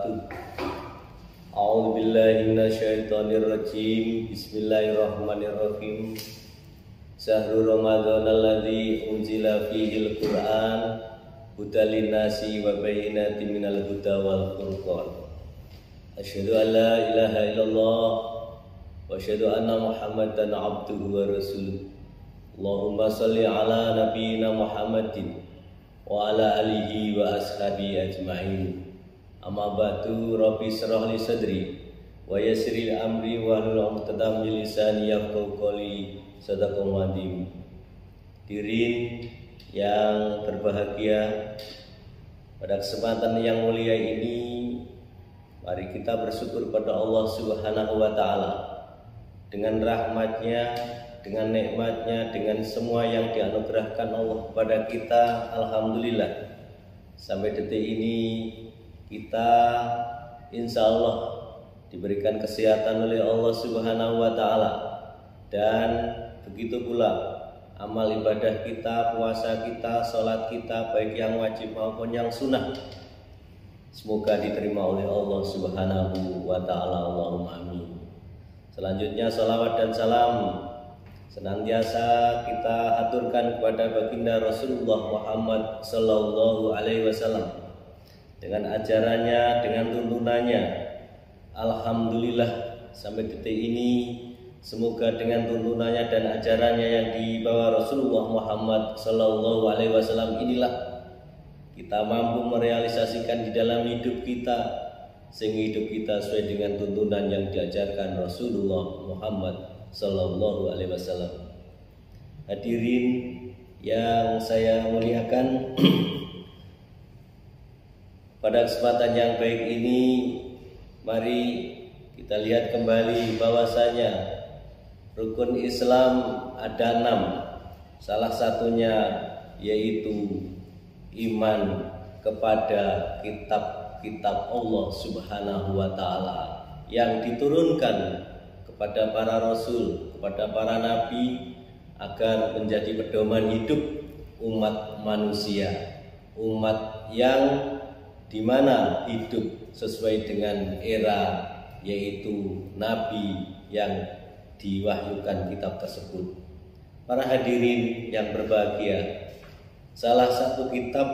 wabarakatuh. A'udzubillahi minasyaitonirrajim. Bismillahirrahmanirrahim. Syahrul Ramadan alladzi unzila fihil Qur'an hudal linnasi wa bayyinatin minal huda wal furqan. Asyhadu an la ilaha illallah wa asyhadu anna Muhammadan abduhu wa rasuluh. Allahumma shalli ala nabiyyina Muhammadin wa ala alihi wa ashabihi ajma'in. Amma ba'du, rabbi shrah li sadri wa yassir li amri wa hlul 'uqdatam min lisani yafqahu qawli. Sadaqallahu adzim. Hadirin yang berbahagia, pada kesempatan yang mulia ini mari kita bersyukur pada Allah Subhanahu wa taala dengan rahmatnya, dengan nikmatnya, dengan semua yang dianugerahkan Allah kepada kita. Alhamdulillah, sampai detik ini kita insya Allah diberikan kesehatan oleh Allah Subhanahu wa taala, dan begitu pula amal ibadah kita, puasa kita, sholat kita, baik yang wajib maupun yang sunnah, semoga diterima oleh Allah Subhanahu wa taala. Allahumma amin. Selanjutnya salawat dan salam senantiasa kita aturkan kepada baginda Rasulullah Muhammad sallallahu alaihi wasallam, dengan ajarannya, dengan tuntunannya. Alhamdulillah, sampai detik ini semoga dengan tuntunannya dan ajarannya yang dibawa Rasulullah Muhammad sallallahu alaihi wasallam inilah kita mampu merealisasikan di dalam hidup kita, sehingga hidup kita sesuai dengan tuntunan yang diajarkan Rasulullah Muhammad sallallahu alaihi wasallam. Hadirin yang saya muliakan, pada kesempatan yang baik ini mari kita lihat kembali bahwasanya rukun Islam ada 6. Salah satunya yaitu iman kepada kitab Allah Subhanahu wa taala yang diturunkan kepada para rasul, kepada para nabi, agar menjadi pedoman hidup umat manusia, umat yang dimana hidup sesuai dengan era, yaitu nabi yang diwahyukan kitab tersebut. Para hadirin yang berbahagia, salah satu kitab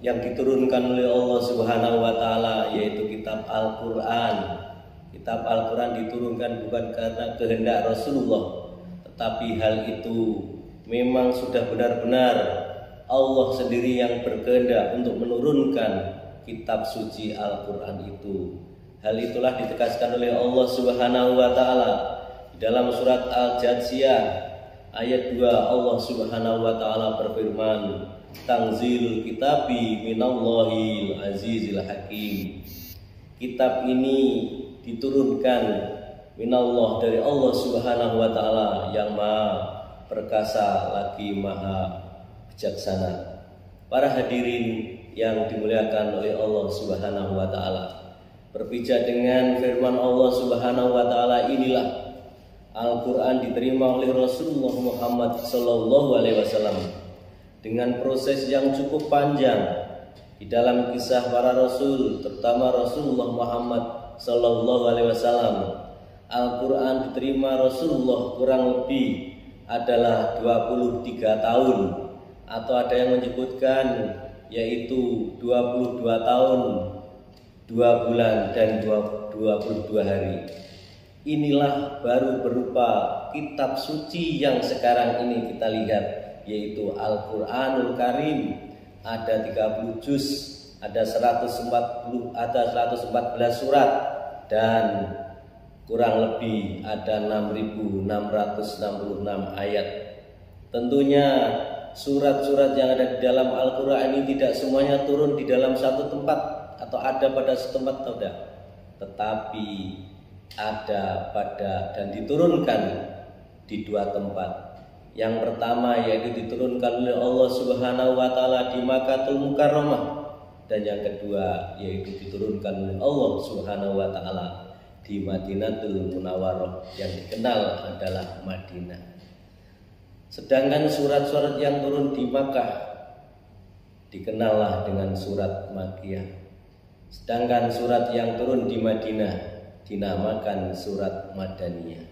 yang diturunkan oleh Allah Subhanahu wa taala yaitu kitab Al-Qur'an. Kitab Al-Qur'an diturunkan bukan karena kehendak Rasulullah, tetapi hal itu memang sudah benar-benar Allah sendiri yang berkehendak untuk menurunkan kitab suci Al-Qur'an itu. Hal itulah ditegaskan oleh Allah Subhanahu wa taala dalam surat Al-Jathiyah ayat 2. Allah Subhanahu wa taala berfirman, "Tanzilul kitabi minallahil azizil hakim." Kitab ini diturunkan minallah, dari Allah Subhanahu wa taala yang maha perkasa lagi maha bijaksana. Para hadirin yang dimuliakan oleh Allah Subhanahu wa taala, berbicara dengan firman Allah Subhanahu wa taala inilah Al-Qur'an diterima oleh Rasulullah Muhammad sallallahu alaihi wasallam dengan proses yang cukup panjang. Di dalam kisah para rasul, terutama Rasulullah Muhammad sallallahu alaihi wasallam, Al-Qur'an diterima Rasulullah kurang lebih adalah 23 tahun, atau ada yang menyebutkan yaitu 22 tahun 2 bulan dan 22 hari. Inilah baru berupa kitab suci yang sekarang ini kita lihat, yaitu Al-Qur'anul Karim. Ada 30 juz, ada 114 surat, dan kurang lebih ada 6.666 ayat. Tentunya surat-surat yang ada di dalam Al-Qur'an ini tidak semuanya turun di dalam satu tempat atau ada pada setempat, tidak, tetapi ada pada dan diturunkan di 2 tempat. Yang pertama yaitu diturunkan oleh Allah Subhanahu wa taala di Makkahul Mukarramah, dan yang kedua yaitu diturunkan oleh Allah Subhanahu wa taala di Madinatul Munawwarah yang dikenal adalah Madinah. Sedangkan surat-surat yang turun di Makkah dikenallah dengan surat Makkiyah. Sedangkan surat yang turun di Madinah dinamakan surat Madaniyah.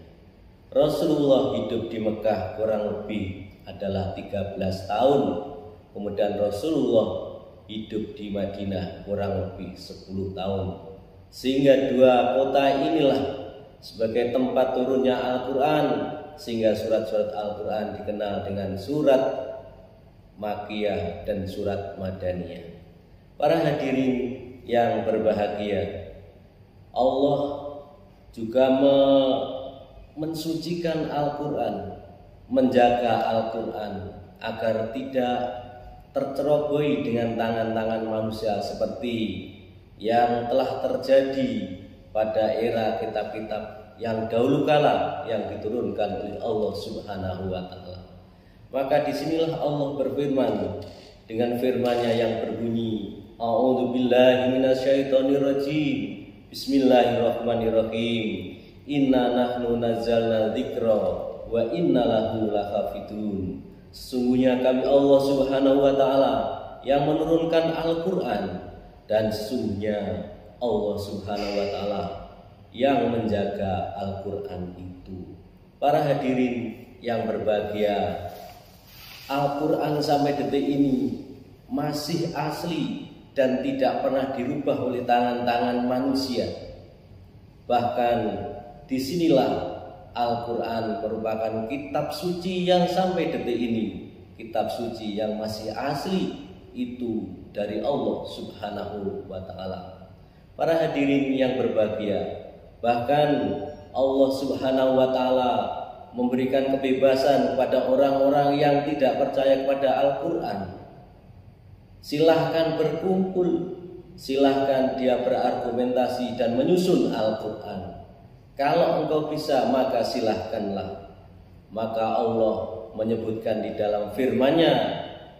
Rasulullah hidup di Mekah kurang lebih adalah 13 tahun. Kemudian Rasulullah hidup di Madinah kurang lebih 10 tahun. Sehingga dua kota inilah sebagai tempat turunnya Al-Quran, sehingga surat-surat Al-Quran dikenal dengan surat Makkiyah dan surat Madaniyah. Para hadirin yang berbahagia, Allah juga mensucikan Al-Quran, menjaga Al-Quran agar tidak terceroboi dengan tangan-tangan manusia seperti yang telah terjadi pada era kitab-kitab yang dahulu kala yang diturunkan oleh Allah Subhanahu wa Ta'ala. Maka disinilah Allah berfirman dengan firman-Nya yang berbunyi, A'udzubillahi minasyaitonirrajim. Bismillahirrahmanirrahim. Inna nahnu nazzalna dzikra wa inna lahu lahafidun. Sesungguhnya kami Allah Subhanahu wa Ta'ala yang menurunkan Al-Quran, dan sesungguhnya Allah Subhanahu wa Ta'ala yang menjaga Al-Quran itu. Para hadirin yang berbahagia, Al-Quran sampai detik ini masih asli dan tidak pernah dirubah oleh tangan-tangan manusia. Bahkan disinilah Al-Quran merupakan kitab suci yang sampai detik ini, kitab suci yang masih asli itu dari Allah Subhanahu wa Ta'ala. Para hadirin yang berbahagia, bahkan Allah Subhanahu wa Ta'ala memberikan kebebasan kepada orang-orang yang tidak percaya kepada Al-Quran. Silahkan berkumpul, silahkan dia berargumentasi dan menyusun Al-Quran. Kalau engkau bisa, maka silahkanlah. Maka Allah menyebutkan di dalam firman-Nya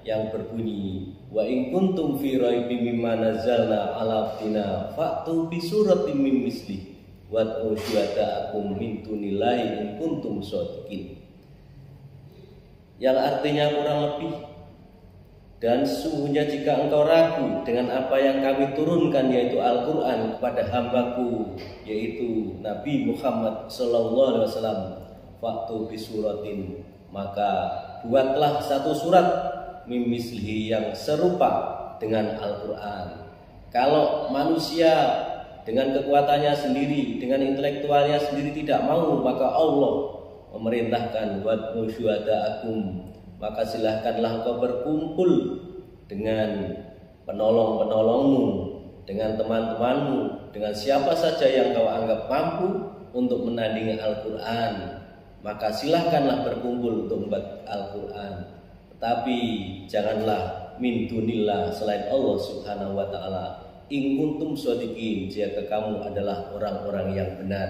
yang berbunyi, wa in kuntum fi raibin mimma nazzalna 'ala abdina fa'tu bi suratin min misli wad'u syuhada'akum min dunillahi in kuntum shadiqin. Yang artinya kurang lebih, dan sesungguhnya jika engkau ragu dengan apa yang kami turunkan yaitu Al-Quran kepada hambaku yaitu Nabi Muhammad sallallahu alaihi wasallam, fa'tu bi suratin, maka buatlah satu surat mimislihi yang serupa dengan Al-Quran. Kalau manusia dengan kekuatannya sendiri, dengan intelektualnya sendiri tidak mau, maka Allah memerintahkan wad'u syuhada'akum, maka silahkanlah engkau berkumpul dengan penolong-penolongmu, dengan teman-temanmu, dengan siapa saja yang kau anggap mampu untuk menandingi Al-Quran, maka silahkanlah berkumpul untuk membuat Al-Quran. Tetapi janganlah min dunillah, selain Allah Subhanahu wa Ta'ala, in kuntum shadiqin, jika kamu adalah orang-orang yang benar.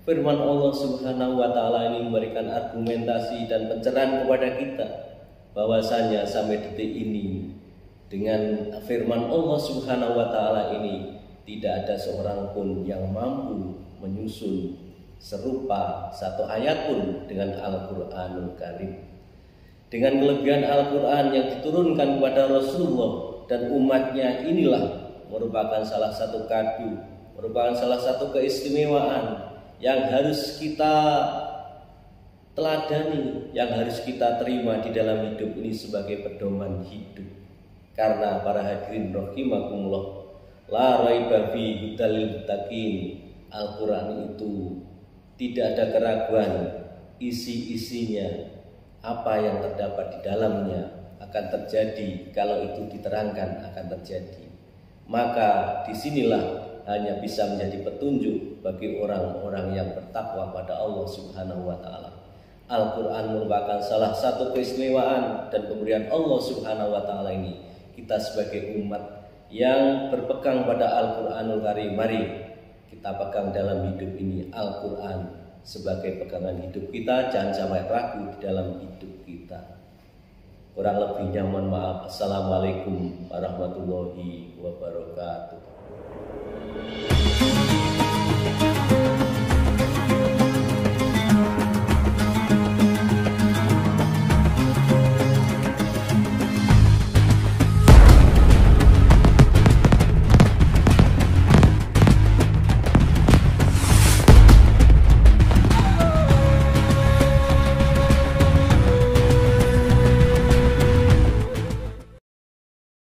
Firman Allah Subhanahu wa Ta'ala ini memberikan argumentasi dan pencerahan kepada kita bahwasanya sampai detik ini dengan firman Allah Subhanahu wa Ta'ala ini tidak ada seorang pun yang mampu menyusun serupa satu ayat pun dengan Al-Quranul Karim. Dengan kelebihan Al-Quran yang diturunkan kepada Rasulullah dan umatnya inilah merupakan salah satu kado, merupakan salah satu keistimewaan yang harus kita teladani, yang harus kita terima di dalam hidup ini sebagai pedoman hidup. Karena para hadirin rahimakumullah, la raiba fi hudalil muttaqin, Al-Quran itu tidak ada keraguan isi-isinya, apa yang terdapat di dalamnya akan terjadi. Kalau itu diterangkan akan terjadi, maka disinilah hanya bisa menjadi petunjuk bagi orang-orang yang bertakwa pada Allah Subhanahu wa Ta'ala. Al-Quran merupakan salah satu keistimewaan dan pemberian Allah Subhanahu wa Ta'ala ini. Kita sebagai umat yang berpegang pada Al-Quranul Karim, mari kita pegang dalam hidup ini Al-Quran sebagai pegangan hidup kita, jangan sampai ragu di dalam hidup kita. Kurang lebihnya mohon maaf. Assalamualaikum warahmatullahi wabarakatuh.